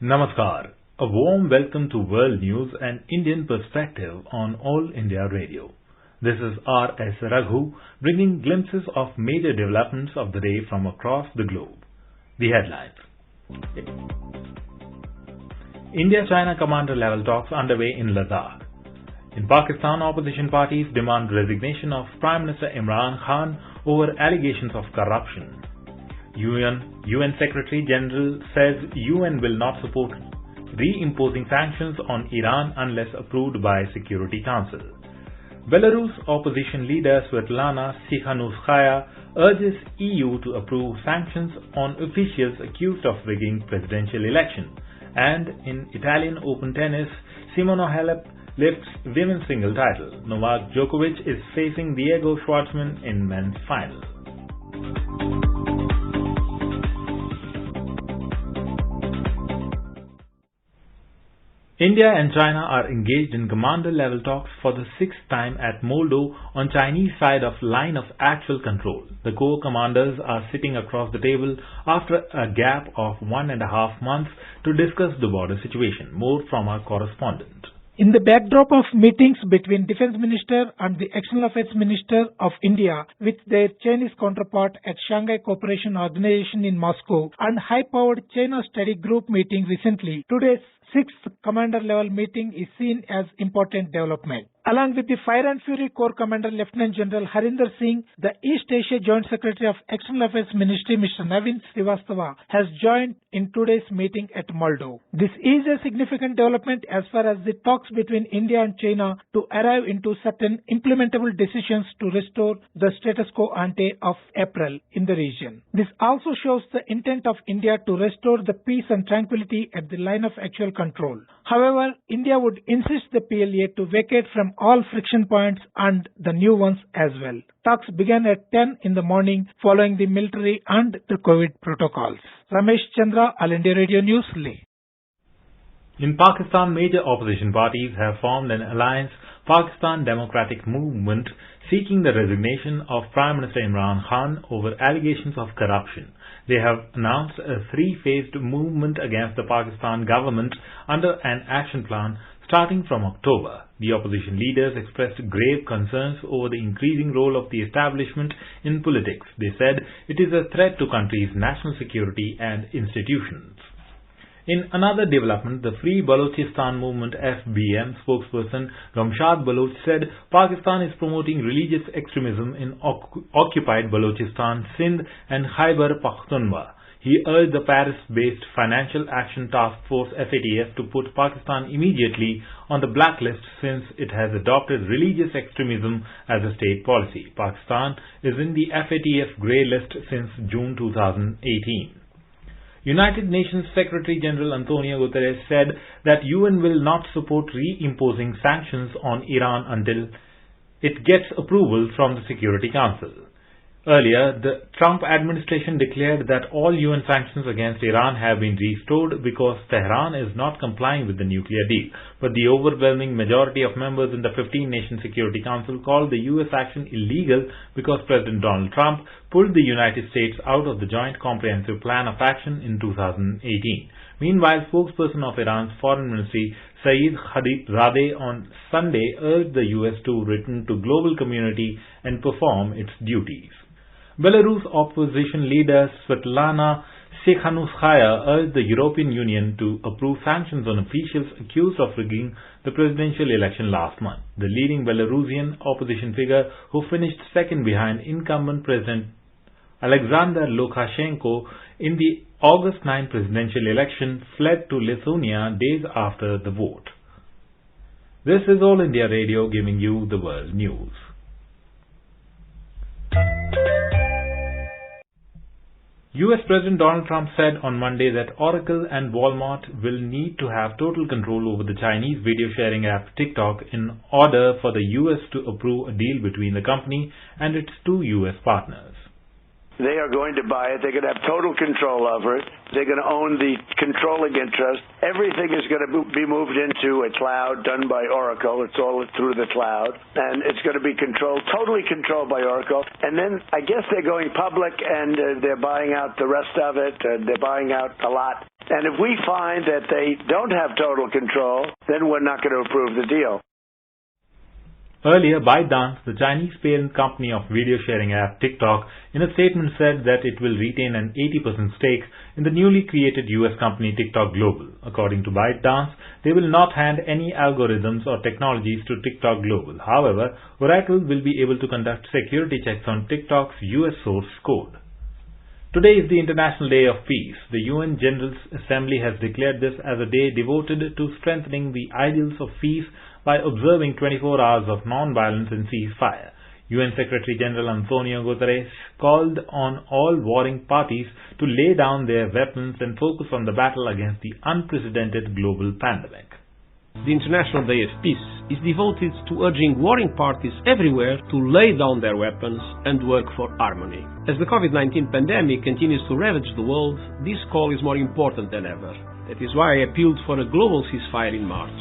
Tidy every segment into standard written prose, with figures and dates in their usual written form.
Namaskar. A warm welcome to World News and Indian Perspective on All India Radio. This is R.S. Raghu bringing glimpses of major developments of the day from across the globe. The headlines. India-China commander-level talks underway in Ladakh. In Pakistan, opposition parties demand resignation of Prime Minister Imran Khan over allegations of corruption. UN Secretary General says UN will not support reimposing sanctions on Iran unless approved by Security Council. Belarus opposition leader Svetlana Tikhanovskaya urges EU to approve sanctions on officials accused of rigging presidential election. And in Italian Open tennis, Simona Halep lifts women's single title. Novak Djokovic is facing Diego Schwartzman in men's final. India and China are engaged in commander-level talks for the sixth time at Moldo on Chinese side of line of actual control. The corps commanders are sitting across the table after a gap of 1.5 months to discuss the border situation. More from our correspondent. In the backdrop of meetings between Defence Minister and the External Affairs Minister of India with their Chinese counterpart at Shanghai Cooperation Organization in Moscow and high-powered China Study Group meeting recently, today's sixth commander-level meeting is seen as important development. Along with the Fire and Fury Corps Commander Lieutenant General Harinder Singh, the East Asia Joint Secretary of External Affairs Ministry Mr. Navin Srivastava has joined in today's meeting at Moldo. This is a significant development as far as the talks between India and China to arrive into certain implementable decisions to restore the status quo ante of April in the region. This also shows the intent of India to restore the peace and tranquility at the line of actual control. However, India would insist the PLA to vacate from all friction points and the new ones as well. Talks began at 10 in the morning following the military and the COVID protocols. Ramesh Chandra, All India Radio News, Leh. In Pakistan, major opposition parties have formed an alliance, Pakistan Democratic Movement, seeking the resignation of Prime Minister Imran Khan over allegations of corruption. They have announced a three-phased movement against the Pakistan government under an action plan starting from October. The opposition leaders expressed grave concerns over the increasing role of the establishment in politics. They said it is a threat to country's national security and institutions. In another development, the Free Balochistan Movement FBM spokesperson Ramshad Baloch said Pakistan is promoting religious extremism in occupied Balochistan, Sindh and Khyber Pakhtunkhwa. He urged the Paris-based Financial Action Task Force FATF to put Pakistan immediately on the blacklist since it has adopted religious extremism as a state policy. Pakistan is in the FATF grey list since June 2018. United Nations Secretary General Antonio Guterres said that UN will not support reimposing sanctions on Iran until it gets approval from the Security Council. Earlier, the Trump administration declared that all UN sanctions against Iran have been restored because Tehran is not complying with the nuclear deal. But the overwhelming majority of members in the 15-nation Security Council called the US action illegal because President Donald Trump pulled the United States out of the Joint Comprehensive Plan of Action in 2018. Meanwhile, spokesperson of Iran's Foreign Ministry Saeed Khatibzadeh on Sunday urged the US to return to global community and perform its duties. Belarus opposition leader Svetlana Tikhanovskaya urged the European Union to approve sanctions on officials accused of rigging the presidential election last month. The leading Belarusian opposition figure, who finished second behind incumbent President Alexander Lukashenko in the August 9 presidential election, fled to Lithuania days after the vote. This is All India Radio giving you the world news. US President Donald Trump said on Monday that Oracle and Walmart will need to have total control over the Chinese video sharing app TikTok in order for the US to approve a deal between the company and its two US partners. They are going to buy it. They're going to have total control over it. They're going to own the controlling interest. Everything is going to be moved into a cloud done by Oracle. It's all through the cloud. And it's going to be totally controlled by Oracle. And then I guess they're going public and they're buying out the rest of it. They're buying out a lot. And if we find that they don't have total control, then we're not going to approve the deal. Earlier, ByteDance, the Chinese parent company of video sharing app TikTok, in a statement said that it will retain an 80% stake in the newly created US company TikTok Global. According to ByteDance, they will not hand any algorithms or technologies to TikTok Global. However, Oracle will be able to conduct security checks on TikTok's US source code. Today is the International Day of Peace. The UN General Assembly has declared this as a day devoted to strengthening the ideals of peace by observing 24 hours of non-violence and ceasefire. UN Secretary General Antonio Guterres called on all warring parties to lay down their weapons and focus on the battle against the unprecedented global pandemic. The International Day of Peace is devoted to urging warring parties everywhere to lay down their weapons and work for harmony. As the COVID-19 pandemic continues to ravage the world, this call is more important than ever. That is why I appealed for a global ceasefire in March.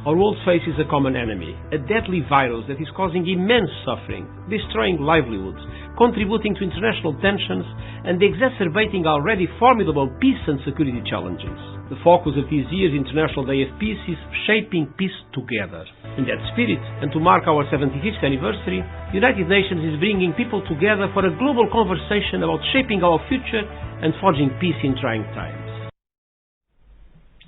Our world faces a common enemy, a deadly virus that is causing immense suffering, destroying livelihoods, contributing to international tensions, and exacerbating already formidable peace and security challenges. The focus of this year's International Day of Peace is shaping peace together. In that spirit, and to mark our 75th anniversary, the United Nations is bringing people together for a global conversation about shaping our future and forging peace in trying times.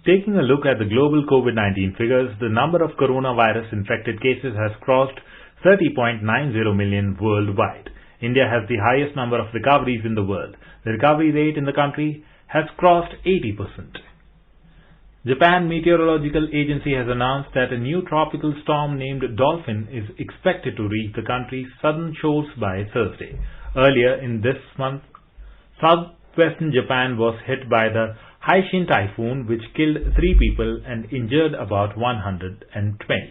Taking a look at the global COVID-19 figures, the number of coronavirus-infected cases has crossed 30.90 million worldwide. India has the highest number of recoveries in the world. The recovery rate in the country has crossed 80%. Japan Meteorological Agency has announced that a new tropical storm named Dolphin is expected to reach the country's southern shores by Thursday. Earlier in this month, southwestern Japan was hit by the Haishin typhoon, which killed 3 people and injured about 120.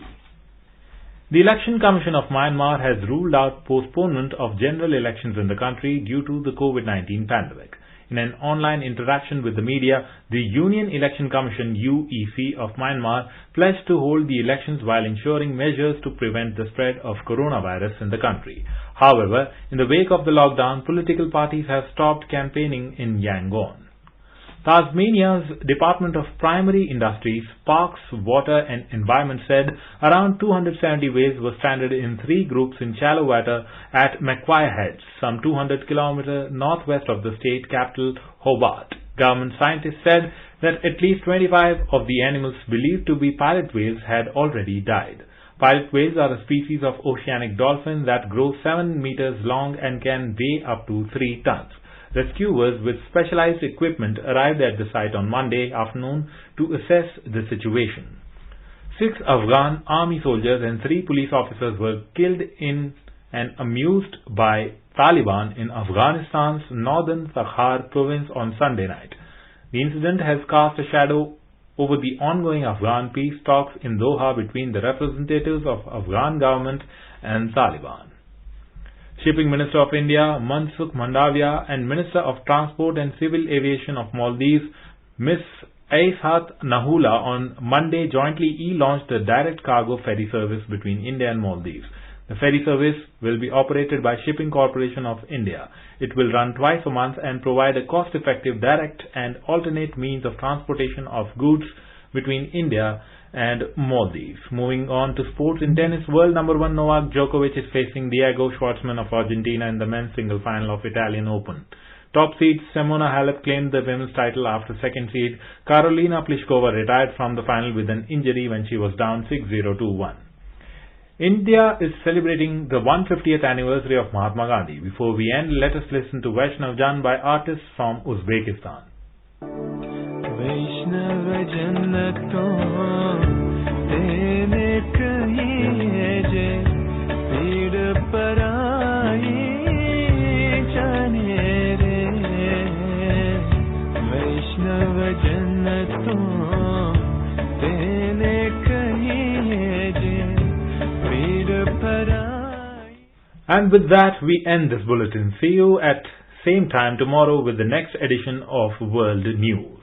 The Election Commission of Myanmar has ruled out postponement of general elections in the country due to the COVID-19 pandemic. In an online interaction with the media, the Union Election Commission UEC of Myanmar pledged to hold the elections while ensuring measures to prevent the spread of coronavirus in the country. However, in the wake of the lockdown, political parties have stopped campaigning in Yangon. Tasmania's Department of Primary Industries, Parks, Water and Environment said around 270 whales were stranded in 3 groups in shallow water at Macquarie Heads, some 200 km northwest of the state capital Hobart. Government scientists said that at least 25 of the animals believed to be pilot whales had already died. Pilot whales are a species of oceanic dolphin that grow 7 meters long and can weigh up to 3 tons. Rescuers with specialized equipment arrived at the site on Monday afternoon to assess the situation. 6 Afghan army soldiers and 3 police officers were killed in and amused by Taliban in Afghanistan's northern Takhar province on Sunday night. The incident has cast a shadow over the ongoing Afghan peace talks in Doha between the representatives of Afghan government and Taliban. Shipping Minister of India, Mansukh Mandavia, and Minister of Transport and Civil Aviation of Maldives, Ms. Aishat Nahula, on Monday jointly e-launched the direct cargo ferry service between India and Maldives. The ferry service will be operated by Shipping Corporation of India. It will run twice a month and provide a cost-effective direct and alternate means of transportation of goods between India and Maldives. Moving on to sports, in tennis, world number 1 Novak Djokovic is facing Diego Schwartzman of Argentina in the men's single final of Italian Open. Top seed Simona Halep claimed the women's title after second seed Karolina Pliskova retired from the final with an injury when she was down 6-0 to 1. India is celebrating the 150th anniversary of Mahatma Gandhi. Before we end, let us listen to Vaishnav Jan by artists from Uzbekistan. वैष्णव जन तो तेने कहिए जे पीड़ पराई जाने रे वैष्णव जन तो तेने कहिए जे पीड़ पराई. And with that, we end this bulletin. See you at same time tomorrow with the next edition of World News.